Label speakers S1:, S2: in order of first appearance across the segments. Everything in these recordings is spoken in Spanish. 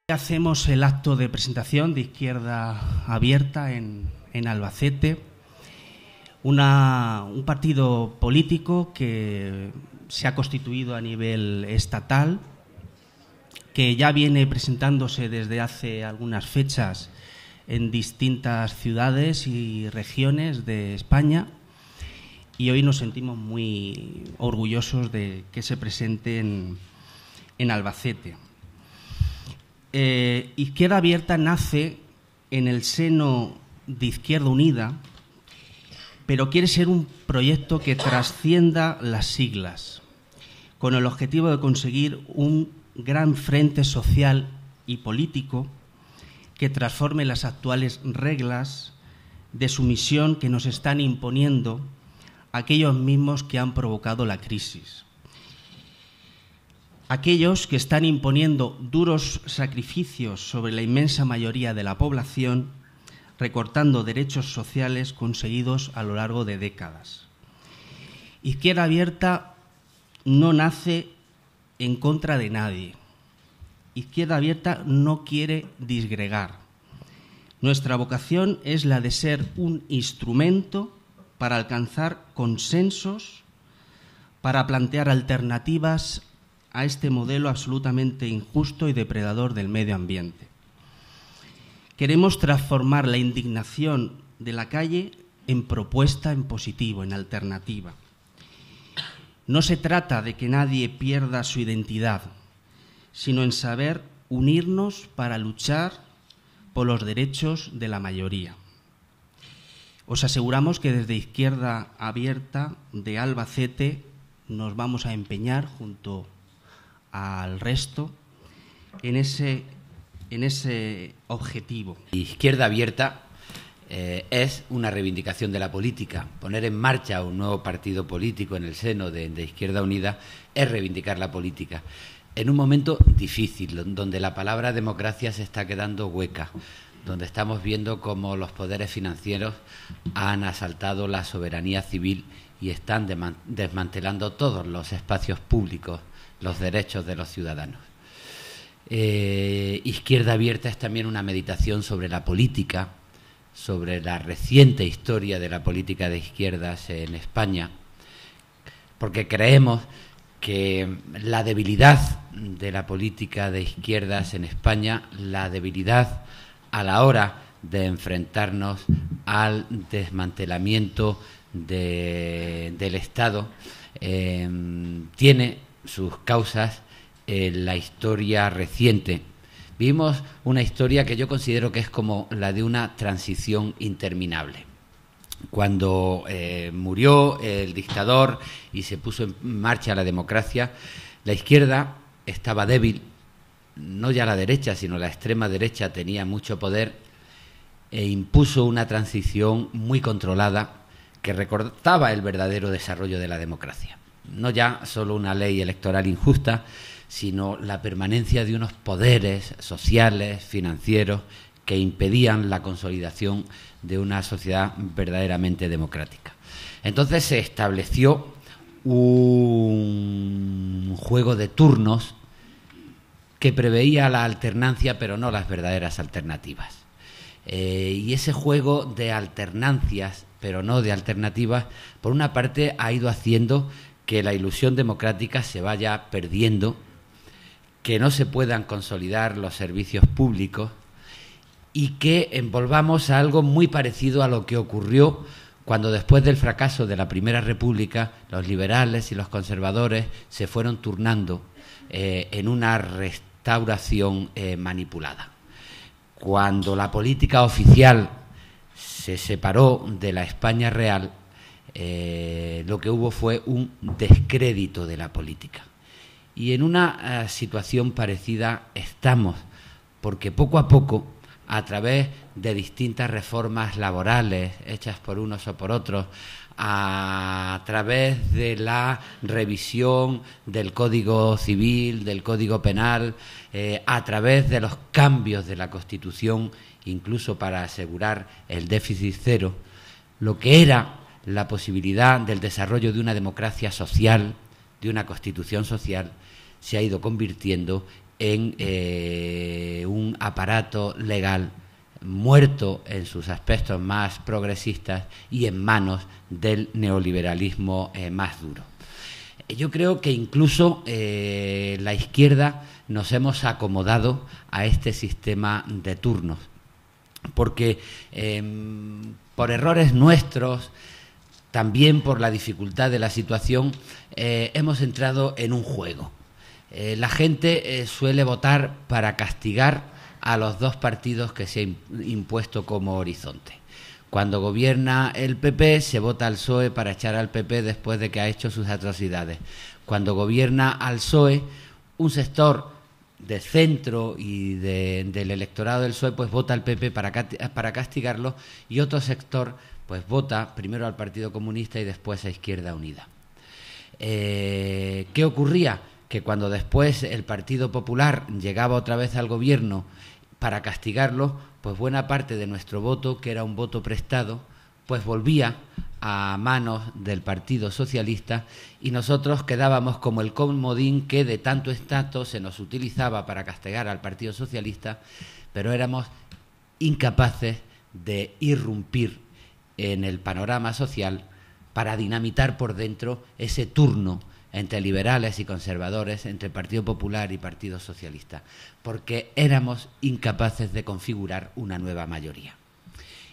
S1: Hacemos el acto de presentación de Izquierda Abierta en Albacete, un partido político que se ha constituido a nivel estatal, que ya viene presentándose desde hace algunas fechas en distintas ciudades y regiones de España, y hoy nos sentimos muy orgullosos de que se presente en Albacete. Izquierda Abierta nace en el seno de Izquierda Unida, pero quiere ser un proyecto que trascienda las siglas, con el objetivo de conseguir un gran frente social y político que transforme las actuales reglas de sumisión que nos están imponiendo aquellos mismos que han provocado la crisis. Aquellos que están imponiendo duros sacrificios sobre la inmensa mayoría de la población, recortando derechos sociales conseguidos a lo largo de décadas. Izquierda Abierta no nace en contra de nadie. Izquierda Abierta no quiere disgregar. Nuestra vocación es la de ser un instrumento para alcanzar consensos, para plantear alternativas a este modelo absolutamente injusto y depredador del medio ambiente. Queremos transformar la indignación de la calle en propuesta, en positivo, en alternativa. No se trata de que nadie pierda su identidad, sino en saber unirnos para luchar por los derechos de la mayoría. Os aseguramos que desde Izquierda Abierta de Albacete nos vamos a empeñar junto al resto en ese objetivo.
S2: Izquierda Abierta es una reivindicación de la política. Poner en marcha un nuevo partido político en el seno de Izquierda Unida es reivindicar la política. En un momento difícil, donde la palabra democracia se está quedando hueca, donde estamos viendo cómo los poderes financieros han asaltado la soberanía civil y están desmantelando todos los espacios públicos, los derechos de los ciudadanos. Izquierda Abierta es también una meditación sobre la política, sobre la reciente historia de la política de izquierdas en España, porque creemos que la debilidad de la política de izquierdas en España, la debilidad a la hora de enfrentarnos al desmantelamiento del Estado, tiene sus causas en la historia reciente. Vivimos una historia que yo considero que es como la de una transición interminable. Cuando murió el dictador y se puso en marcha la democracia, la izquierda estaba débil, no ya la derecha, sino la extrema derecha tenía mucho poder e impuso una transición muy controlada que recortaba el verdadero desarrollo de la democracia. No ya solo una ley electoral injusta, sino la permanencia de unos poderes sociales, financieros, que impedían la consolidación de una sociedad verdaderamente democrática. Entonces se estableció un juego de turnos que preveía la alternancia, pero no las verdaderas alternativas. Y ese juego de alternancias, pero no de alternativas, por una parte ha ido haciendo que la ilusión democrática se vaya perdiendo, que no se puedan consolidar los servicios públicos y que envolvamos a algo muy parecido a lo que ocurrió cuando después del fracaso de la Primera República los liberales y los conservadores se fueron turnando en una restauración manipulada. Cuando la política oficial se separó de la España real, lo que hubo fue un descrédito de la política. Y en una situación parecida estamos, porque poco a poco, a través de distintas reformas laborales hechas por unos o por otros, a través de la revisión del Código Civil, del Código Penal, a través de los cambios de la Constitución, incluso para asegurar el déficit cero, lo que era la posibilidad del desarrollo de una democracia social, de una constitución social, se ha ido convirtiendo en un aparato legal muerto en sus aspectos más progresistas y en manos del neoliberalismo más duro. Yo creo que incluso la izquierda nos hemos acomodado a este sistema de turnos, porque por errores nuestros, también por la dificultad de la situación, hemos entrado en un juego. La gente suele votar para castigar a los dos partidos que se ha impuesto como horizonte. Cuando gobierna el PP, se vota al PSOE para echar al PP después de que ha hecho sus atrocidades. Cuando gobierna al PSOE, un sector de centro y del electorado del PSOE pues vota al PP para castigarlo, y otro sector pues vota primero al Partido Comunista y después a Izquierda Unida. ¿Qué ocurría? Que cuando después el Partido Popular llegaba otra vez al gobierno para castigarlo, pues buena parte de nuestro voto, que era un voto prestado, pues volvía a manos del Partido Socialista, y nosotros quedábamos como el comodín que de tanto en tanto se nos utilizaba para castigar al Partido Socialista, pero éramos incapaces de irrumpir en el panorama social para dinamitar por dentro ese turno entre liberales y conservadores, entre Partido Popular y Partido Socialista, porque éramos incapaces de configurar una nueva mayoría.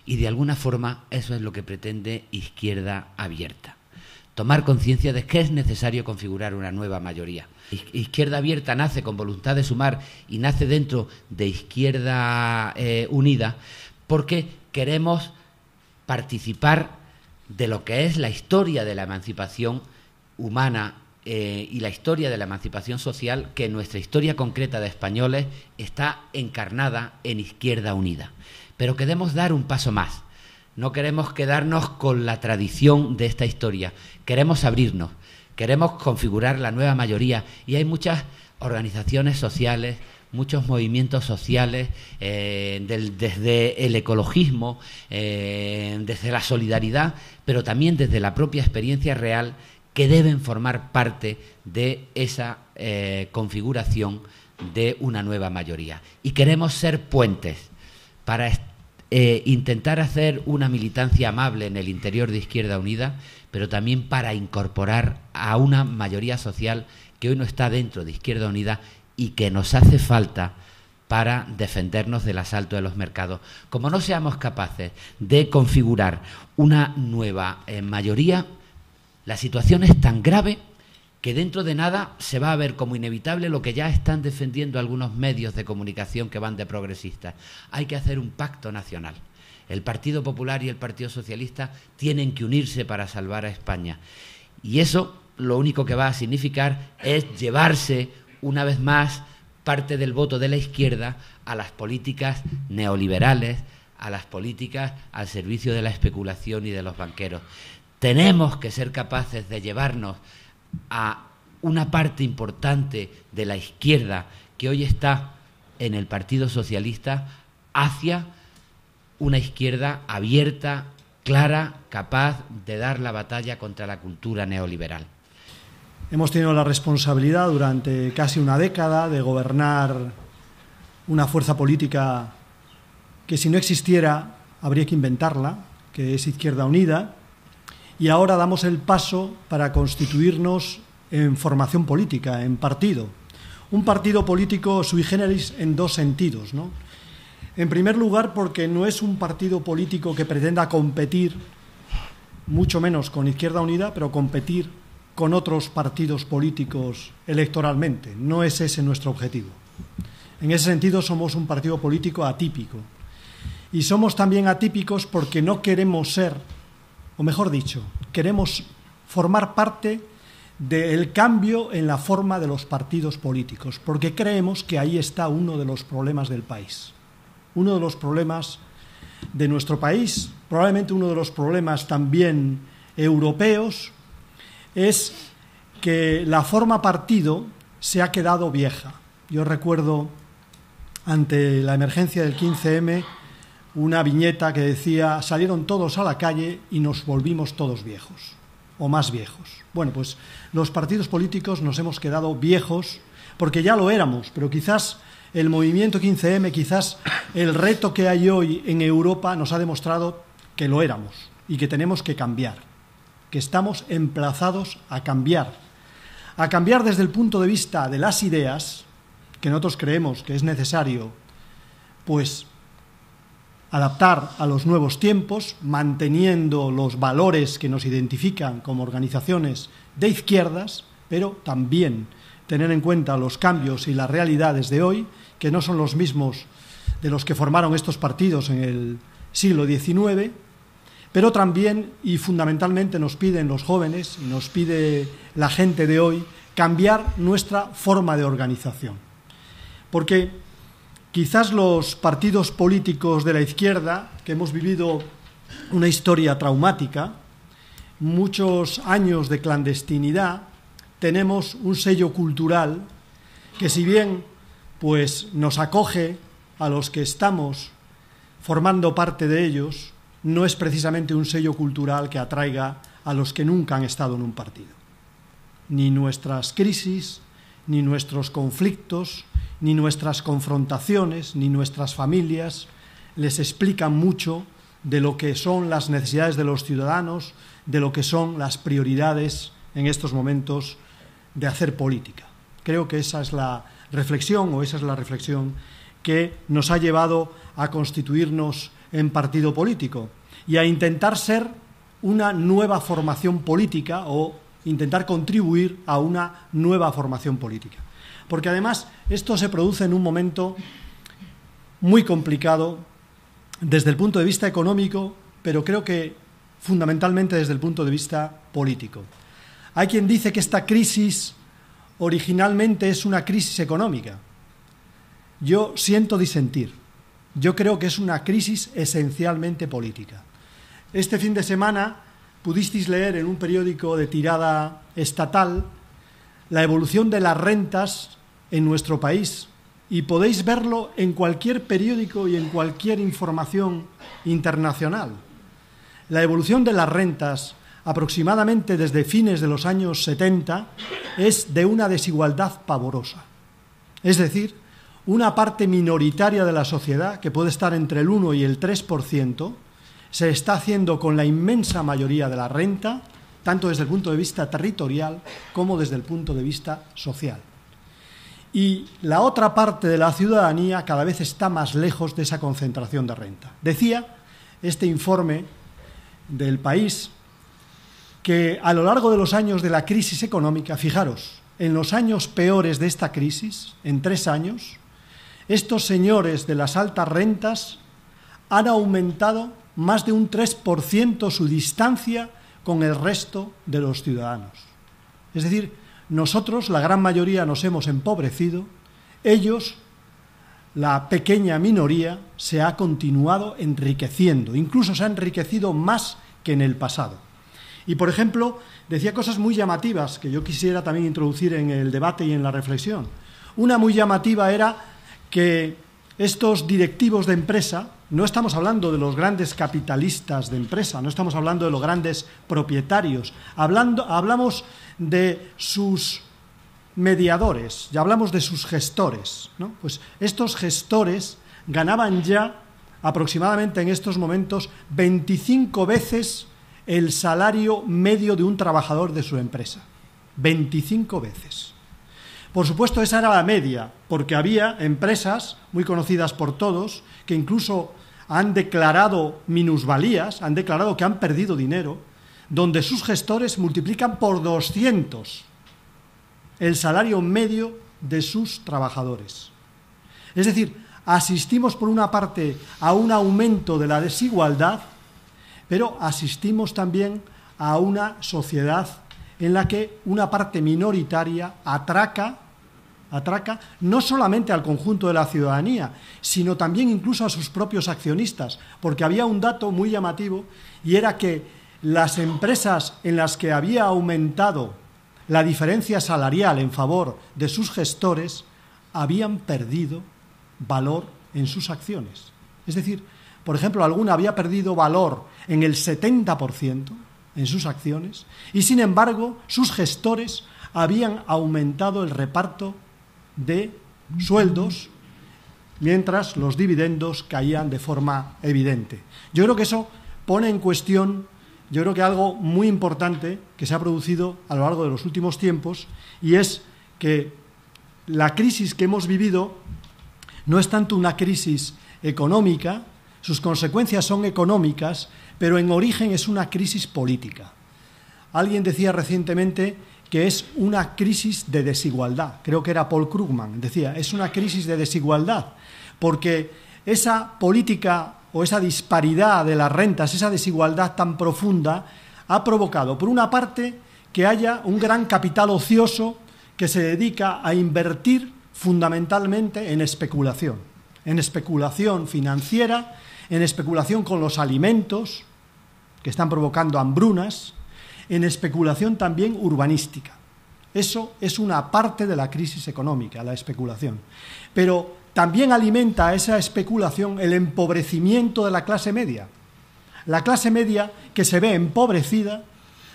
S2: Y de alguna forma eso es lo que pretende Izquierda Abierta. Tomar conciencia de que es necesario configurar una nueva mayoría. Izquierda Abierta nace con voluntad de sumar y nace dentro de Izquierda Unida porque queremos participar de lo que es la historia de la emancipación humana y la historia de la emancipación social, que en nuestra historia concreta de españoles está encarnada en Izquierda Unida. Pero queremos dar un paso más. No queremos quedarnos con la tradición de esta historia. Queremos abrirnos, queremos configurar la nueva mayoría, y hay muchas organizaciones sociales, muchos movimientos sociales, desde el ecologismo, desde la solidaridad, pero también desde la propia experiencia real, que deben formar parte de esa configuración de una nueva mayoría. Y queremos ser puentes para intentar hacer una militancia amable en el interior de Izquierda Unida, pero también para incorporar a una mayoría social que hoy no está dentro de Izquierda Unida y que nos hace falta para defendernos del asalto de los mercados. Como no seamos capaces de configurar una nueva mayoría, la situación es tan grave que dentro de nada se va a ver como inevitable lo que ya están defendiendo algunos medios de comunicación que van de progresistas. Hay que hacer un pacto nacional. El Partido Popular y el Partido Socialista tienen que unirse para salvar a España. Y eso lo único que va a significar es llevarse una vez más parte del voto de la izquierda a las políticas neoliberales, a las políticas al servicio de la especulación y de los banqueros. Tenemos que ser capaces de llevarnos a una parte importante de la izquierda que hoy está en el Partido Socialista hacia una izquierda abierta, clara, capaz de dar la batalla contra la cultura neoliberal.
S3: Hemos tenido la responsabilidad durante casi una década de gobernar una fuerza política que, si no existiera, habría que inventarla, que es Izquierda Unida, y ahora damos el paso para constituirnos en formación política, en partido. Un partido político sui generis en dos sentidos, ¿no? En primer lugar, porque no es un partido político que pretenda competir, mucho menos con Izquierda Unida, pero competir con otros partidos políticos electoralmente. No es ese nuestro objetivo. En ese sentido, somos un partido político atípico. Y somos también atípicos porque no queremos ser, o mejor dicho, queremos formar parte del cambio en la forma de los partidos políticos, porque creemos que ahí está uno de los problemas del país. Uno de los problemas de nuestro país, probablemente uno de los problemas también europeos, es que la forma partido se ha quedado vieja. Yo recuerdo, ante la emergencia del 15M, una viñeta que decía: salieron todos a la calle y nos volvimos todos viejos, o más viejos. Bueno, pues los partidos políticos nos hemos quedado viejos porque ya lo éramos, pero quizás el movimiento 15M, quizás el reto que hay hoy en Europa nos ha demostrado que lo éramos y que tenemos que cambiar, que estamos emplazados a cambiar desde el punto de vista de las ideas, que nosotros creemos que es necesario, pues, adaptar a los nuevos tiempos, manteniendo los valores que nos identifican como organizaciones de izquierdas, pero también tener en cuenta los cambios y las realidades de hoy, que no son los mismos de los que formaron estos partidos en el siglo XIX, pero también y fundamentalmente nos piden los jóvenes, y nos pide la gente de hoy, cambiar nuestra forma de organización. Porque quizás los partidos políticos de la izquierda, que hemos vivido una historia traumática, muchos años de clandestinidad, tenemos un sello cultural que, si bien pues nos acoge a los que estamos formando parte de ellos, no es precisamente un sello cultural que atraiga a los que nunca han estado en un partido. Ni nuestras crisis, ni nuestros conflictos, ni nuestras confrontaciones, ni nuestras familias les explican mucho de lo que son las necesidades de los ciudadanos, de lo que son las prioridades en estos momentos de hacer política. Creo que esa es la reflexión que nos ha llevado a constituirnos en partido político y a intentar ser una nueva formación política o intentar contribuir a una nueva formación política. Porque además esto se produce en un momento muy complicado desde el punto de vista económico, pero creo que fundamentalmente desde el punto de vista político. Hay quien dice que esta crisis originalmente es una crisis económica. Yo siento disentir. Yo creo que es una crisis esencialmente política. Este fin de semana pudisteis leer en un periódico de tirada estatal la evolución de las rentas en nuestro país y podéis verlo en cualquier periódico y en cualquier información internacional. La evolución de las rentas aproximadamente desde fines de los años 70 es de una desigualdad pavorosa. Es decir, una parte minoritaria de la sociedad, que puede estar entre el 1 y el 3%, se está haciendo con la inmensa mayoría de la renta, tanto desde el punto de vista territorial como desde el punto de vista social. Y la otra parte de la ciudadanía cada vez está más lejos de esa concentración de renta. Decía este informe del País que a lo largo de los años de la crisis económica, fijaros, en los años peores de esta crisis, en 3 años, estos señores de las altas rentas han aumentado más de un 3% su distancia con el resto de los ciudadanos. Es decir, nosotros, la gran mayoría, nos hemos empobrecido, ellos, la pequeña minoría, se ha continuado enriqueciendo, incluso se ha enriquecido más que en el pasado. Y, por ejemplo, decía cosas muy llamativas que yo quisiera también introducir en el debate y en la reflexión. Una muy llamativa era que estos directivos de empresa, no estamos hablando de los grandes capitalistas de empresa, no estamos hablando de los grandes propietarios, hablamos de sus mediadores, ya hablamos de sus gestores, ¿no? Pues estos gestores ganaban ya aproximadamente en estos momentos 25 veces el salario medio de un trabajador de su empresa. 25 veces. Por supuesto, esa era la media, porque había empresas muy conocidas por todos que incluso han declarado minusvalías, han declarado que han perdido dinero, donde sus gestores multiplican por 200 el salario medio de sus trabajadores. Es decir, asistimos por una parte a un aumento de la desigualdad, pero asistimos también a una sociedad en la que una parte minoritaria atraca no solamente al conjunto de la ciudadanía, sino también incluso a sus propios accionistas, porque había un dato muy llamativo y era que las empresas en las que había aumentado la diferencia salarial en favor de sus gestores habían perdido valor en sus acciones. Es decir, por ejemplo, alguna había perdido valor en el 70% en sus acciones y, sin embargo, sus gestores habían aumentado el reparto de sueldos, mientras los dividendos caían de forma evidente. Yo creo que eso pone en cuestión, yo creo que algo muy importante que se ha producido a lo largo de los últimos tiempos, y es que la crisis que hemos vivido no es tanto una crisis económica, sus consecuencias son económicas, pero en origen es una crisis política. Alguien decía recientemente que es una crisis de desigualdad. Creo que era Paul Krugman, decía, es una crisis de desigualdad, porque esa política o esa disparidad de las rentas, esa desigualdad tan profunda, ha provocado, por una parte, que haya un gran capital ocioso que se dedica a invertir fundamentalmente en especulación financiera, en especulación con los alimentos, que están provocando hambrunas, en especulación también urbanística. Eso es una parte de la crisis económica, la especulación. Pero también alimenta esa especulación el empobrecimiento de la clase media. La clase media, que se ve empobrecida,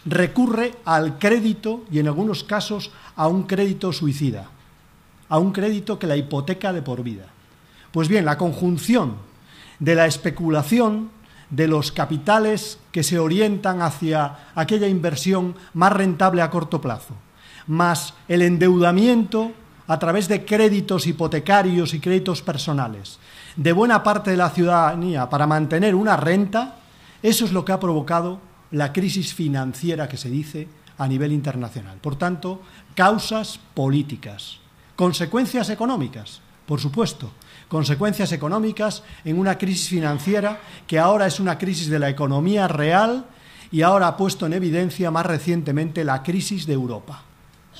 S3: recurre al crédito y en algunos casos a un crédito suicida, a un crédito que la hipoteca de por vida. Pues bien, la conjunción de la especulación, de los capitales que se orientan hacia aquella inversión más rentable a corto plazo, más el endeudamiento a través de créditos hipotecarios y créditos personales de buena parte de la ciudadanía para mantener una renta, eso es lo que ha provocado la crisis financiera que se dice a nivel internacional. Por tanto, causas políticas, consecuencias económicas, por supuesto, consecuencias económicas en una crisis financiera que ahora es una crisis de la economía real y ahora ha puesto en evidencia más recientemente la crisis de Europa.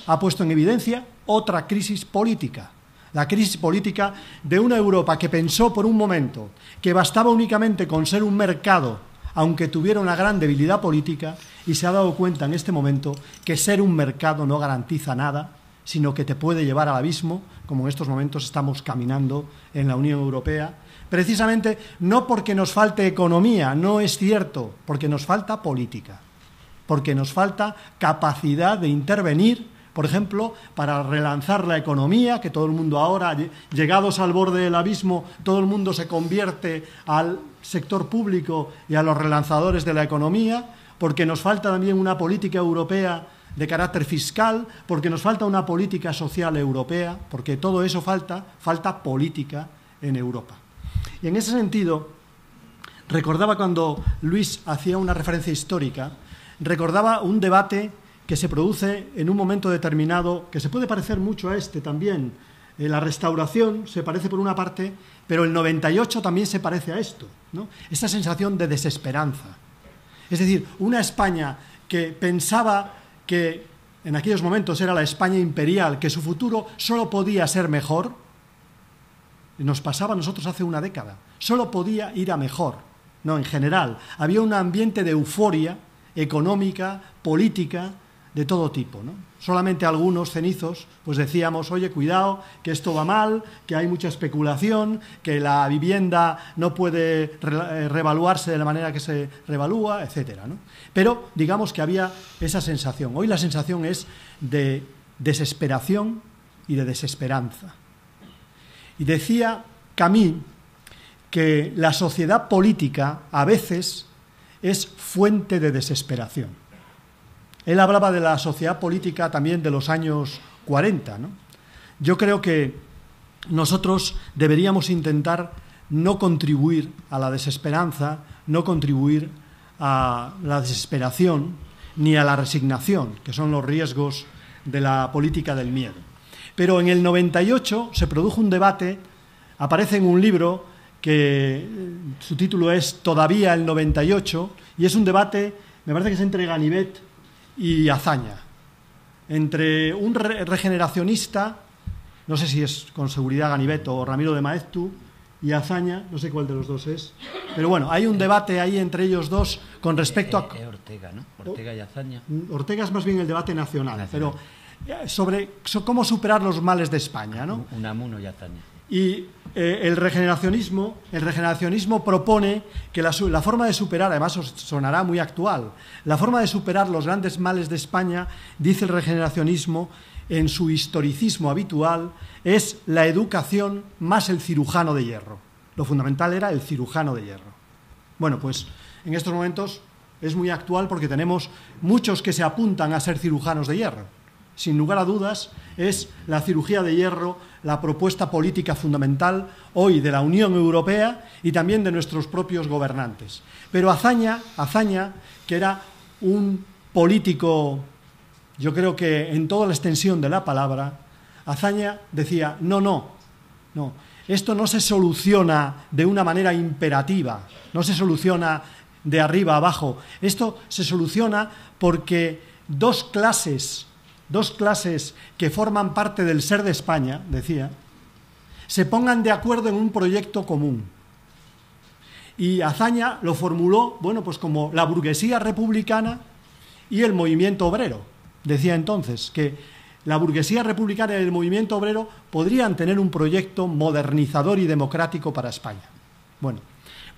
S3: Ha puesto en evidencia otra crisis política, la crisis política de una Europa que pensó por un momento que bastaba únicamente con ser un mercado, aunque tuviera una gran debilidad política, y se ha dado cuenta en este momento que ser un mercado no garantiza nada, sino que te puede llevar al abismo, como en estos momentos estamos caminando en la Unión Europea, precisamente no porque nos falte economía, no es cierto, porque nos falta política, porque nos falta capacidad de intervenir, por ejemplo, para relanzar la economía, que todo el mundo ahora, llegados al borde del abismo, todo el mundo se convierte al sector público y a los relanzadores de la economía, porque nos falta también una política europea de carácter fiscal, porque nos falta una política social europea, porque todo eso falta política en Europa. Y en ese sentido, recordaba cuando Luis hacía una referencia histórica, recordaba un debate que se produce en un momento determinado, que se puede parecer mucho a este también. La Restauración se parece por una parte, pero el 98 también se parece a esto, ¿no? Esta sensación de desesperanza. Es decir, una España que pensaba que en aquellos momentos era la España imperial, que su futuro solo podía ser mejor, nos pasaba a nosotros hace una década, solo podía ir a mejor, no, en general. Había un ambiente de euforia económica, política, de todo tipo, ¿no? Solamente algunos cenizos pues decíamos, oye, cuidado, que esto va mal, que hay mucha especulación, que la vivienda no puede revaluarse de la manera que se revalúa, etcétera, ¿no? Pero digamos que había esa sensación. Hoy la sensación es de desesperación y de desesperanza. Y decía Camus que la sociedad política a veces es fuente de desesperación. Él hablaba de la sociedad política también de los años 40, ¿no? Yo creo que nosotros deberíamos intentar no contribuir a la desesperanza, no contribuir a la desesperación ni a la resignación, que son los riesgos de la política del miedo. Pero en el 98 se produjo un debate, aparece en un libro que su título es Todavía el 98, y es un debate, me parece que es entre Ganivet y Azaña, entre un regeneracionista, no sé si es con seguridad Ganivet o Ramiro de Maeztu, y Azaña, no sé cuál de los dos es, pero bueno, hay un debate ahí entre ellos dos con respecto a...
S2: Ortega, ¿no? Ortega y Azaña.
S3: Ortega es más bien el debate nacional. Pero sobre cómo superar los males de España, ¿no?
S2: Unamuno y Azaña.
S3: Y el regeneracionismo propone que la forma de superar, además os sonará muy actual, la forma de superar los grandes males de España, dice el regeneracionismo, en su historicismo habitual, es la educación más el cirujano de hierro. Lo fundamental era el cirujano de hierro. Bueno, pues en estos momentos es muy actual porque tenemos muchos que se apuntan a ser cirujanos de hierro. Sin lugar a dudas, es la cirugía de hierro la propuesta política fundamental hoy de la Unión Europea y también de nuestros propios gobernantes. Pero Azaña, que era un político, yo creo que en toda la extensión de la palabra, Azaña decía, no, esto no se soluciona de una manera imperativa, no se soluciona de arriba a abajo, esto se soluciona porque dos clases que forman parte del ser de España, decía, se pongan de acuerdo en un proyecto común. Y Azaña lo formuló, bueno, pues como la burguesía republicana y el movimiento obrero. Decía entonces que la burguesía republicana y el movimiento obrero podrían tener un proyecto modernizador y democrático para España. Bueno,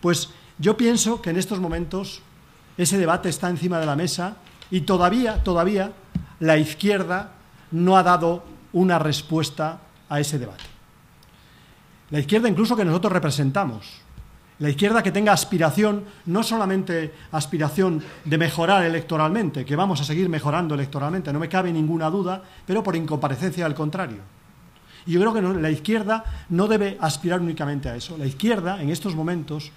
S3: pues yo pienso que en estos momentos ese debate está encima de la mesa y todavía la izquierda no ha dado una respuesta a ese debate. La izquierda incluso que nosotros representamos, la izquierda que tenga aspiración, no solamente aspiración de mejorar electoralmente, que vamos a seguir mejorando electoralmente, no me cabe ninguna duda, pero por incomparecencia al contrario. Y yo creo que la izquierda no debe aspirar únicamente a eso. La izquierda, en estos momentos,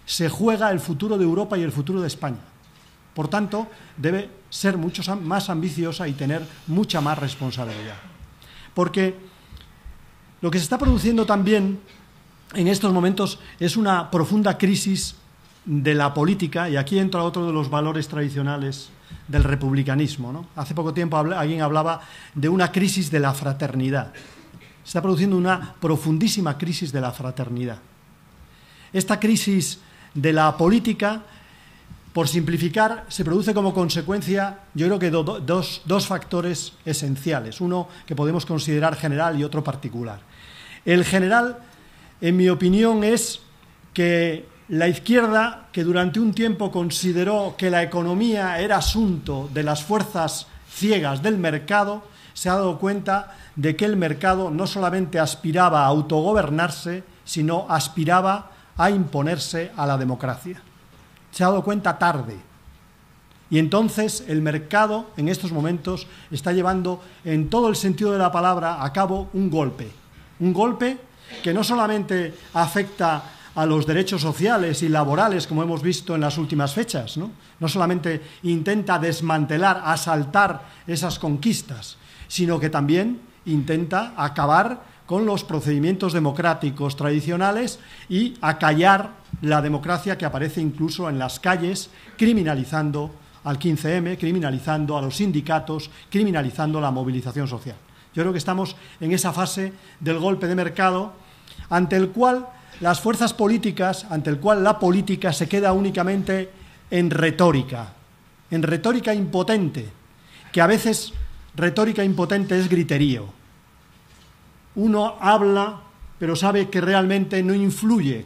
S3: se juega el futuro de Europa y el futuro de España. Por tanto, debe ser mucho más ambiciosa y tener mucha más responsabilidad. Porque lo que se está produciendo también en estos momentos es una profunda crisis de la política, y aquí entra otro de los valores tradicionales del republicanismo, ¿no? Hace poco tiempo alguien hablaba de una crisis de la fraternidad. Se está produciendo una profundísima crisis de la fraternidad. Esta crisis de la política, por simplificar, se produce como consecuencia, yo creo que dos factores esenciales, uno que podemos considerar general y otro particular. El general, en mi opinión, es que la izquierda, que durante un tiempo consideró que la economía era asunto de las fuerzas ciegas del mercado, se ha dado cuenta de que el mercado no solamente aspiraba a autogobernarse, sino aspiraba a imponerse a la democracia. Se ha dado cuenta tarde. Y entonces el mercado en estos momentos está llevando en todo el sentido de la palabra a cabo un golpe que no solamente afecta a los derechos sociales y laborales, como hemos visto en las últimas fechas, no solamente intenta desmantelar, asaltar esas conquistas, sino que también intenta acabar con los procedimientos democráticos tradicionales y acallar la democracia que aparece incluso en las calles, criminalizando al 15M, criminalizando a los sindicatos, criminalizando la movilización social. Yo creo que estamos en esa fase del golpe de mercado, ante el cual las fuerzas políticas, ante el cual la política se queda únicamente en retórica impotente, que a veces retórica impotente es griterío. Uno habla, pero sabe que realmente no influye,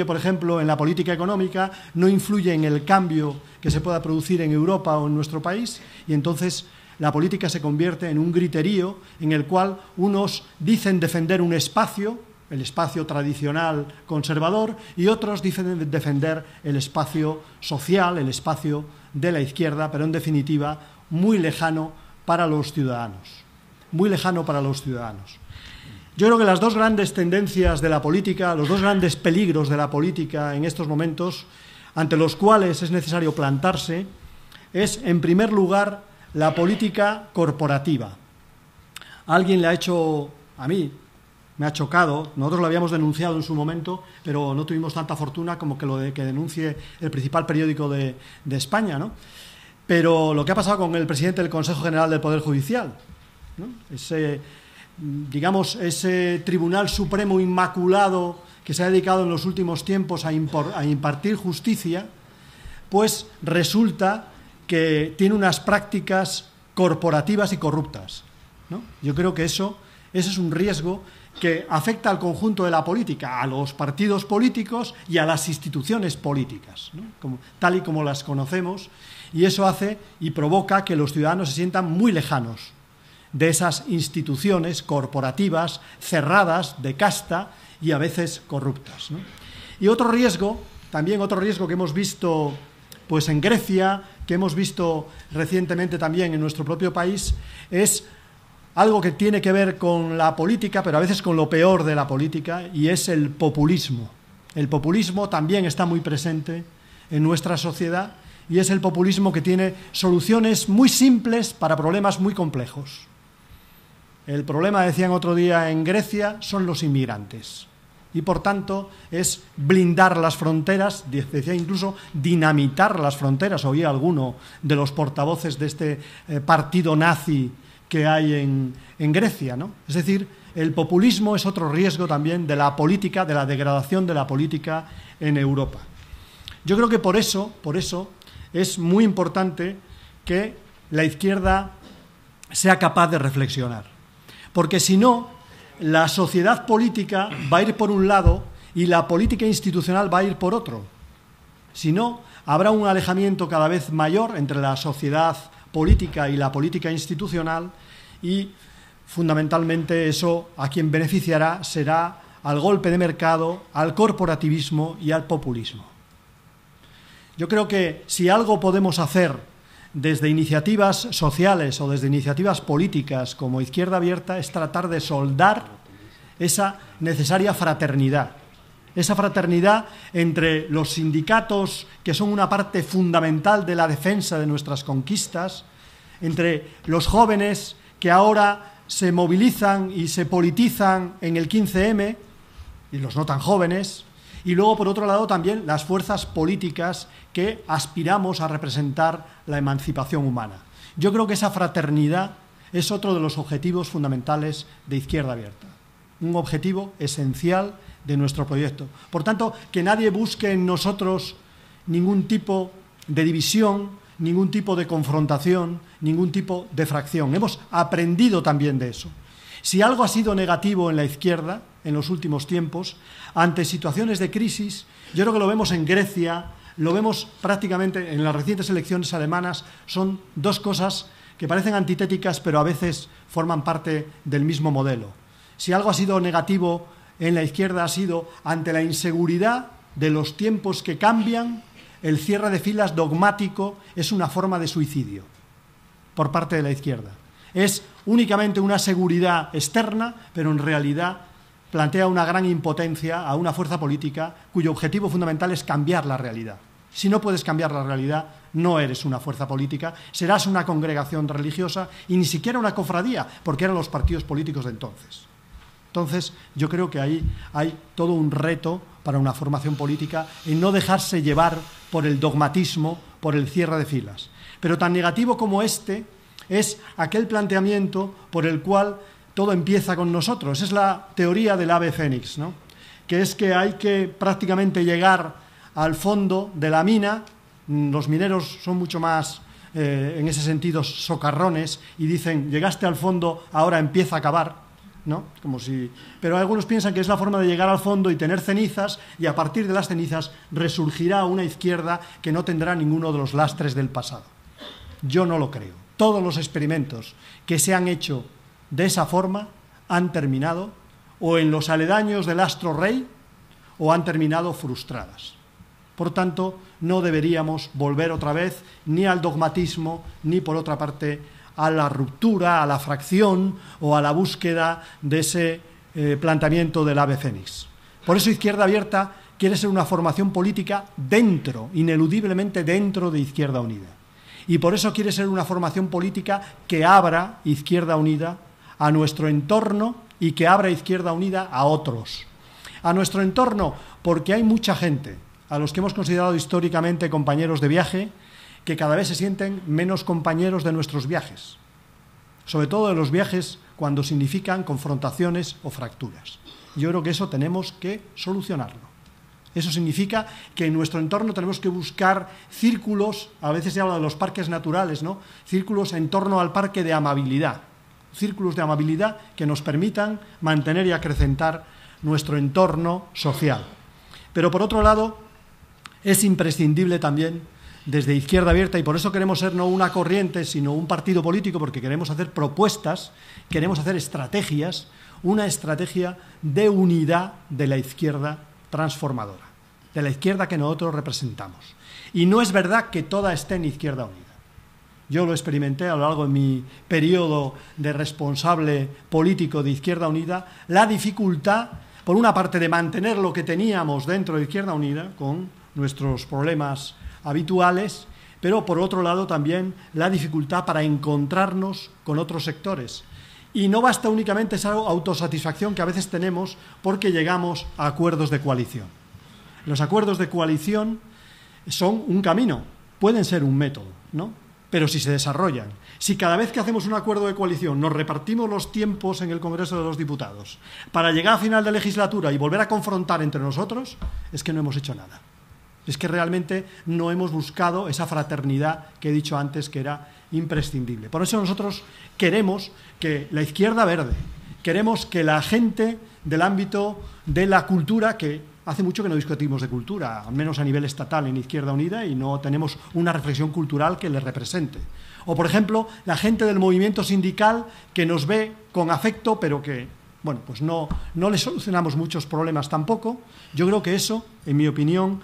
S3: por ejemplo, en la política económica, no influye en el cambio que se pueda producir en Europa o en nuestro país, y entonces la política se convierte en un griterío en el cual unos dicen defender un espacio, el espacio tradicional conservador, y otros dicen defender el espacio social, el espacio de la izquierda, pero en definitiva muy lejano para los ciudadanos. Yo creo que las dos grandes tendencias de la política, los dos grandes peligros de la política en estos momentos, ante los cuales es necesario plantarse, es, en primer lugar, la política corporativa. Alguien le ha hecho, a mí, me ha chocado, nosotros lo habíamos denunciado en su momento, pero no tuvimos tanta fortuna como que lo de que denuncie el principal periódico de España, ¿no? Pero lo que ha pasado con el presidente del Consejo General del Poder Judicial, ¿no? Ese Tribunal Supremo inmaculado que se ha dedicado en los últimos tiempos a impartir justicia, pues resulta que tiene unas prácticas corporativas y corruptas, ¿no? Yo creo que ese es un riesgo que afecta al conjunto de la política, a los partidos políticos y a las instituciones políticas, ¿no? Tal y como las conocemos, y eso hace y provoca que los ciudadanos se sientan muy lejanos de esas instituciones corporativas cerradas, de casta y a veces corruptas, ¿no? Y otro riesgo, también otro riesgo que hemos visto pues en Grecia, que hemos visto recientemente también en nuestro propio país, es algo que tiene que ver con la política, pero a veces con lo peor de la política, y es el populismo. El populismo también está muy presente en nuestra sociedad, y es el populismo que tiene soluciones muy simples para problemas muy complejos. El problema, decían otro día en Grecia, son los inmigrantes. Y por tanto es blindar las fronteras, decía incluso dinamitar las fronteras. Oí alguno de los portavoces de este partido nazi que hay en Grecia, ¿no? Es decir, el populismo es otro riesgo también de la política, de la degradación de la política en Europa. Yo creo que por eso es muy importante que la izquierda sea capaz de reflexionar. Porque si no, la sociedad política va a ir por un lado y la política institucional va a ir por otro. Si no, habrá un alejamiento cada vez mayor entre la sociedad política y la política institucional, y fundamentalmente eso a quien beneficiará será al golpe de mercado, al corporativismo y al populismo. Yo creo que si algo podemos hacer desde iniciativas sociales o desde iniciativas políticas como Izquierda Abierta es tratar de soldar esa necesaria fraternidad. Esa fraternidad entre los sindicatos, que son una parte fundamental de la defensa de nuestras conquistas, entre los jóvenes que ahora se movilizan y se politizan en el 15M, y los no tan jóvenes, y luego, por otro lado, también las fuerzas políticas que aspiramos a representar la emancipación humana. Yo creo que esa fraternidad es otro de los objetivos fundamentales de Izquierda Abierta, un objetivo esencial de nuestro proyecto. Por tanto, que nadie busque en nosotros ningún tipo de división, ningún tipo de confrontación, ningún tipo de fracción. Hemos aprendido también de eso. Si algo ha sido negativo en la izquierda en los últimos tiempos, ante situaciones de crisis, yo creo que lo vemos en Grecia, lo vemos prácticamente en las recientes elecciones alemanas, son dos cosas que parecen antitéticas, pero a veces forman parte del mismo modelo. Si algo ha sido negativo en la izquierda ha sido ante la inseguridad de los tiempos que cambian, el cierre de filas dogmático es una forma de suicidio por parte de la izquierda. Es únicamente una seguridad externa, pero en realidad plantea una gran impotencia a una fuerza política cuyo objetivo fundamental es cambiar la realidad. Si no puedes cambiar la realidad, no eres una fuerza política, serás una congregación religiosa y ni siquiera una cofradía, porque eran los partidos políticos de entonces. Entonces, yo creo que ahí hay todo un reto para una formación política en no dejarse llevar por el dogmatismo, por el cierre de filas. Pero tan negativo como este es aquel planteamiento por el cual todo empieza con nosotros. Es la teoría del ave fénix, ¿no? Que es que hay que prácticamente llegar al fondo de la mina. Los mineros son mucho más, en ese sentido, socarrones y dicen, llegaste al fondo, ahora empieza a cavar, ¿no? Pero algunos piensan que es la forma de llegar al fondo y tener cenizas, y a partir de las cenizas resurgirá una izquierda que no tendrá ninguno de los lastres del pasado. Yo no lo creo. Todos los experimentos que se han hecho de esa forma han terminado o en los aledaños del astro rey o han terminado frustradas. Por tanto, no deberíamos volver otra vez ni al dogmatismo ni, por otra parte, a la ruptura, a la fracción o a la búsqueda de ese planteamiento del ave fénix. Por eso Izquierda Abierta quiere ser una formación política dentro, ineludiblemente dentro de Izquierda Unida. Y por eso quiere ser una formación política que abra Izquierda Unida a nuestro entorno y que abra Izquierda Unida a otros. A nuestro entorno, porque hay mucha gente, a los que hemos considerado históricamente compañeros de viaje, que cada vez se sienten menos compañeros de nuestros viajes. Sobre todo de los viajes cuando significan confrontaciones o fracturas. Yo creo que eso tenemos que solucionarlo. Eso significa que en nuestro entorno tenemos que buscar círculos, a veces se habla de los parques naturales, ¿no? Círculos en torno al parque de amabilidad. Círculos de amabilidad que nos permitan mantener y acrecentar nuestro entorno social. Pero por otro lado, es imprescindible también desde Izquierda Abierta, y por eso queremos ser no una corriente, sino un partido político, porque queremos hacer propuestas, queremos hacer estrategias, una estrategia de unidad de la izquierda transformadora, de la izquierda que nosotros representamos. Y no es verdad que toda esté en Izquierda Unida. Yo lo experimenté a lo largo de mi periodo de responsable político de Izquierda Unida, la dificultad, por una parte, de mantener lo que teníamos dentro de Izquierda Unida, con nuestros problemas habituales, pero por otro lado también la dificultad para encontrarnos con otros sectores. Y no basta únicamente esa autosatisfacción que a veces tenemos porque llegamos a acuerdos de coalición. Los acuerdos de coalición son un camino, pueden ser un método, ¿no? Pero si se desarrollan, si cada vez que hacemos un acuerdo de coalición nos repartimos los tiempos en el Congreso de los Diputados para llegar a final de legislatura y volver a confrontar entre nosotros, es que no hemos hecho nada. Es que realmente no hemos buscado esa fraternidad que he dicho antes que era imprescindible. Por eso nosotros queremos que la izquierda verde, queremos que la gente del ámbito de la cultura, que hace mucho que no discutimos de cultura, al menos a nivel estatal en Izquierda Unida, y no tenemos una reflexión cultural que les represente. O, por ejemplo, la gente del movimiento sindical que nos ve con afecto, pero que, bueno, pues no le solucionamos muchos problemas tampoco. Yo creo que eso, en mi opinión,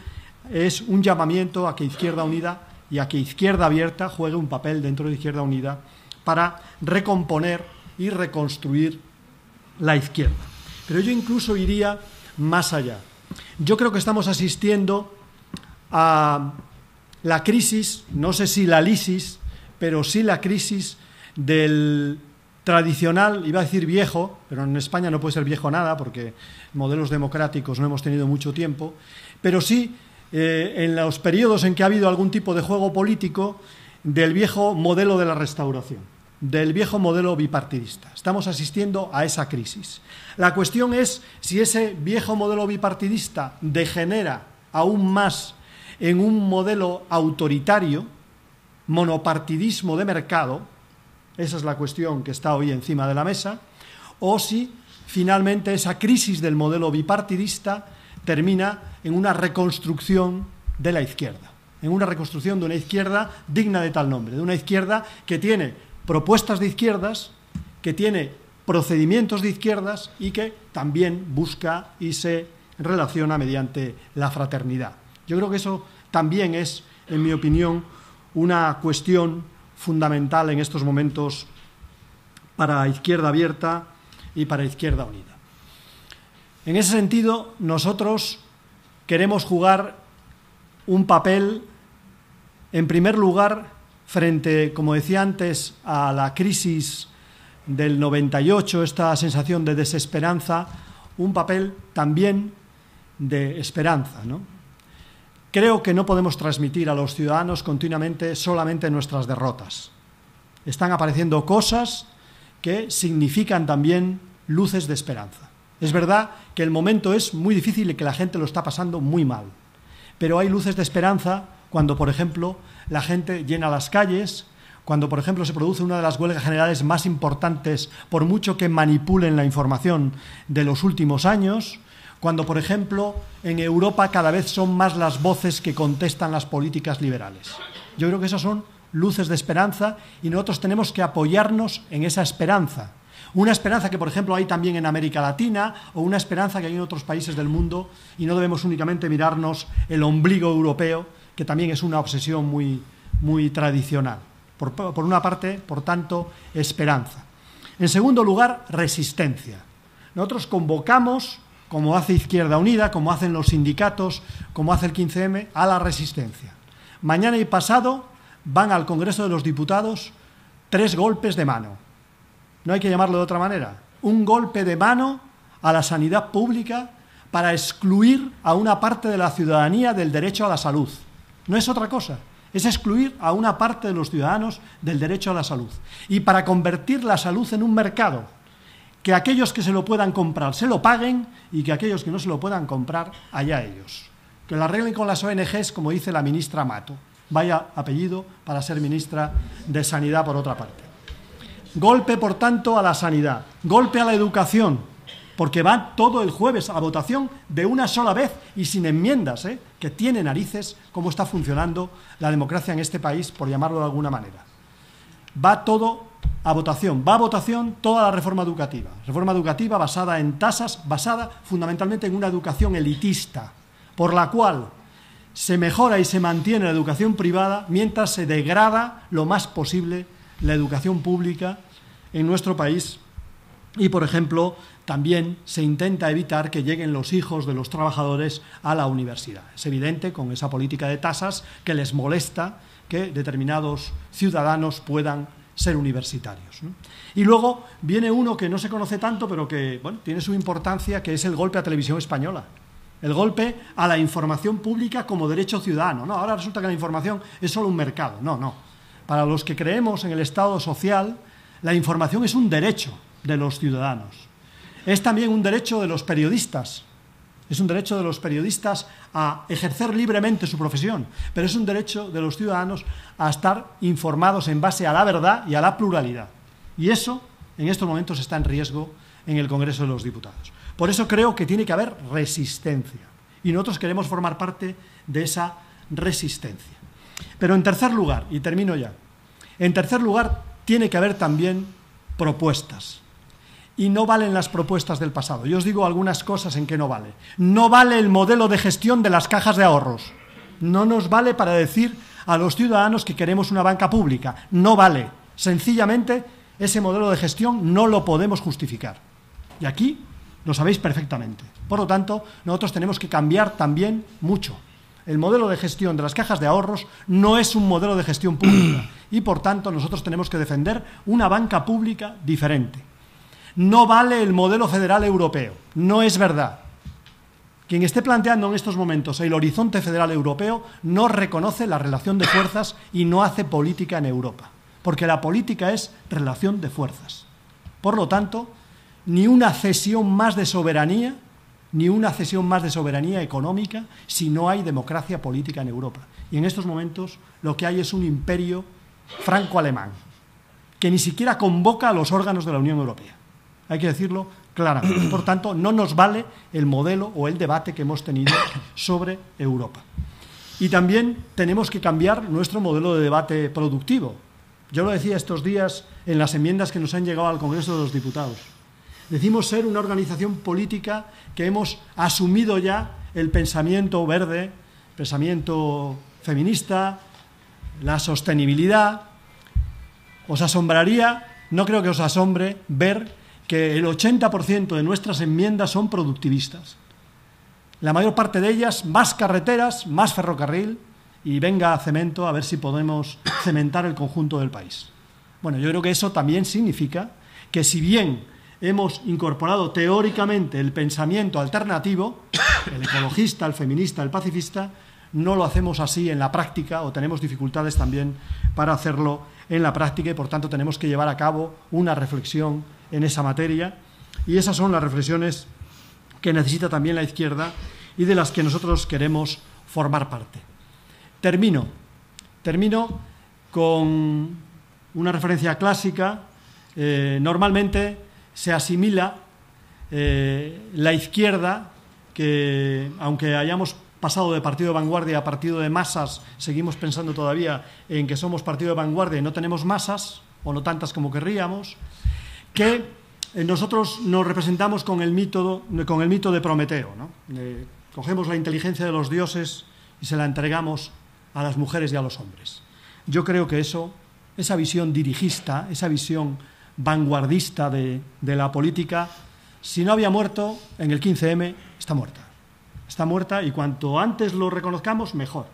S3: es un llamamiento a que Izquierda Unida y a que Izquierda Abierta juegue un papel dentro de Izquierda Unida para recomponer y reconstruir la izquierda. Pero yo incluso iría más allá. Yo creo que estamos asistiendo a la crisis, no sé si la lisis, pero sí la crisis del tradicional, iba a decir viejo, pero en España no puede ser viejo nada porque modelos democráticos no hemos tenido mucho tiempo, pero sí en los periodos en que ha habido algún tipo de juego político del viejo modelo de la Restauración, del viejo modelo bipartidista. Estamos asistiendo a esa crisis. La cuestión es si ese viejo modelo bipartidista degenera aún más en un modelo autoritario, monopartidismo de mercado, esa es la cuestión que está hoy encima de la mesa, o si finalmente esa crisis del modelo bipartidista termina en una reconstrucción de la izquierda, en una reconstrucción de una izquierda digna de tal nombre, de una izquierda que tiene propuestas de izquierdas, que tiene procedimientos de izquierdas y que también busca y se relaciona mediante la fraternidad. Yo creo que eso también es, en mi opinión, una cuestión fundamental en estos momentos para Izquierda Abierta y para Izquierda Unida. En ese sentido, nosotros queremos jugar un papel, en primer lugar, frente, como decía antes, a la crisis del 98, esta sensación de desesperanza, un papel también de esperanza, ¿no? Creo que no podemos transmitir a los ciudadanos continuamente solamente nuestras derrotas. Están apareciendo cosas que significan también luces de esperanza. Es verdad que el momento es muy difícil y que la gente lo está pasando muy mal, pero hay luces de esperanza cuando, por ejemplo, la gente llena las calles, cuando, por ejemplo, se produce una de las huelgas generales más importantes, por mucho que manipulen la información, de los últimos años, cuando, por ejemplo, en Europa cada vez son más las voces que contestan las políticas liberales. Yo creo que esas son luces de esperanza y nosotros tenemos que apoyarnos en esa esperanza. Una esperanza que, por ejemplo, hay también en América Latina o una esperanza que hay en otros países del mundo, y no debemos únicamente mirarnos el ombligo europeo, que también es una obsesión muy tradicional. Por una parte, por tanto, esperanza. En segundo lugar, resistencia. Nosotros convocamos, como hace Izquierda Unida, como hacen los sindicatos, como hace el 15M, a la resistencia. Mañana y pasado van al Congreso de los Diputados 3 golpes de mano. No hay que llamarlo de otra manera. Un golpe de mano a la sanidad pública para excluir a una parte de la ciudadanía del derecho a la salud. No es otra cosa. Es excluir a una parte de los ciudadanos del derecho a la salud. Y para convertir la salud en un mercado, que aquellos que se lo puedan comprar se lo paguen y que aquellos que no se lo puedan comprar, allá ellos. Que lo arreglen con las ONGs, como dice la ministra Mato. Vaya apellido para ser ministra de Sanidad, por otra parte. Golpe, por tanto, a la sanidad. Golpe a la educación. porque va todo el jueves a votación de una sola vez y sin enmiendas, que tiene narices cómo está funcionando la democracia en este país, por llamarlo de alguna manera. Va todo a votación, va a votación toda la reforma educativa basada en tasas, basada fundamentalmente en una educación elitista, por la cual se mejora y se mantiene la educación privada mientras se degrada lo más posible la educación pública en nuestro país. Y, por ejemplo, también se intenta evitar que lleguen los hijos de los trabajadores a la universidad. Es evidente, con esa política de tasas, que les molesta que determinados ciudadanos puedan ser universitarios, ¿no? Y luego viene uno que no se conoce tanto, pero que tiene su importancia, que es el golpe a Televisión Española. El golpe a la información pública como derecho ciudadano. No, ahora resulta que la información es solo un mercado. No. Para los que creemos en el Estado social, la información es un derecho de los ciudadanos. Es también un derecho de los periodistas. Es un derecho de los periodistas a ejercer libremente su profesión, pero es un derecho de los ciudadanos a estar informados en base a la verdad y a la pluralidad. Y eso, en estos momentos, está en riesgo en el Congreso de los Diputados. Por eso creo que tiene que haber resistencia. Y nosotros queremos formar parte de esa resistencia. Pero en tercer lugar, y termino ya, tiene que haber también propuestas. Y no valen las propuestas del pasado. Yo os digo algunas cosas en que no vale. No vale el modelo de gestión de las cajas de ahorros. No nos vale para decir a los ciudadanos que queremos una banca pública. No vale. Sencillamente, ese modelo de gestión no lo podemos justificar. Y aquí lo sabéis perfectamente. Por lo tanto, nosotros tenemos que cambiar también mucho. El modelo de gestión de las cajas de ahorros no es un modelo de gestión pública. Y, por tanto, nosotros tenemos que defender una banca pública diferente. No vale el modelo federal europeo, no es verdad. Quien esté planteando en estos momentos el horizonte federal europeo no reconoce la relación de fuerzas y no hace política en Europa, porque la política es relación de fuerzas. Por lo tanto, ni una cesión más de soberanía, ni una cesión más de soberanía económica si no hay democracia política en Europa. Y en estos momentos lo que hay es un imperio franco-alemán, que ni siquiera convoca a los órganos de la Unión Europea. Hay que decirlo claramente. Por tanto, no nos vale el modelo o el debate que hemos tenido sobre Europa. Y también tenemos que cambiar nuestro modelo de debate productivo. Yo lo decía estos días en las enmiendas que nos han llegado al Congreso de los Diputados. Decimos ser una organización política que hemos asumido ya el pensamiento verde, pensamiento feminista, la sostenibilidad. ¿Os asombraría? No creo que os asombre ver que el 80% de nuestras enmiendas son productivistas. La mayor parte de ellas, más carreteras, más ferrocarril y venga cemento, a ver si podemos cementar el conjunto del país. Bueno, yo creo que eso también significa que si bien hemos incorporado teóricamente el pensamiento alternativo, el ecologista, el feminista, el pacifista, no lo hacemos así en la práctica o tenemos dificultades también para hacerlo en la práctica y por tanto tenemos que llevar a cabo una reflexión en esa materia y esas son las reflexiones que necesita también la izquierda y de las que nosotros queremos formar parte. Termino con una referencia clásica. Normalmente se asimila la izquierda, que aunque hayamos pasado de partido de vanguardia a partido de masas, seguimos pensando todavía en que somos partido de vanguardia y no tenemos masas, o no tantas como querríamos, que nosotros nos representamos con el mito de Prometeo, ¿no? Cogemos la inteligencia de los dioses y se la entregamos a las mujeres y a los hombres. Yo creo que esa visión dirigista, esa visión vanguardista de la política, si no había muerto en el 15M, está muerta. Está muerta y cuanto antes lo reconozcamos, mejor.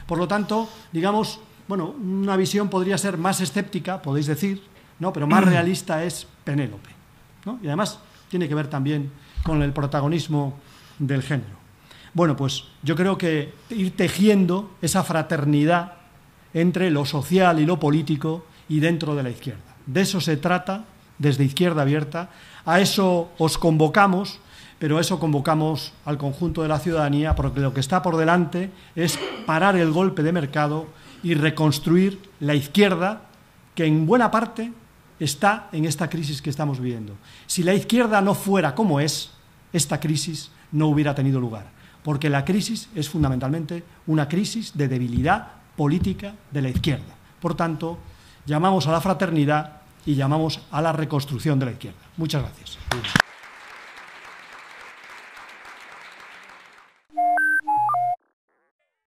S3: Por lo tanto, digamos, una visión podría ser más escéptica, podéis decir, ¿no? Pero más realista es Penélope, ¿no? Y además tiene que ver también con el protagonismo del género. Bueno, pues yo creo que ir tejiendo esa fraternidad entre lo social y lo político y dentro de la izquierda. De eso se trata desde Izquierda Abierta. A eso os convocamos, pero a eso convocamos al conjunto de la ciudadanía, porque lo que está por delante es parar el golpe de mercado y reconstruir la izquierda, que en buena parte está en esta crisis que estamos viviendo. Si la izquierda no fuera como es, esta crisis no hubiera tenido lugar, porque la crisis es fundamentalmente una crisis de debilidad política de la izquierda. Por tanto, llamamos a la fraternidad y llamamos a la reconstrucción de la izquierda. Muchas gracias.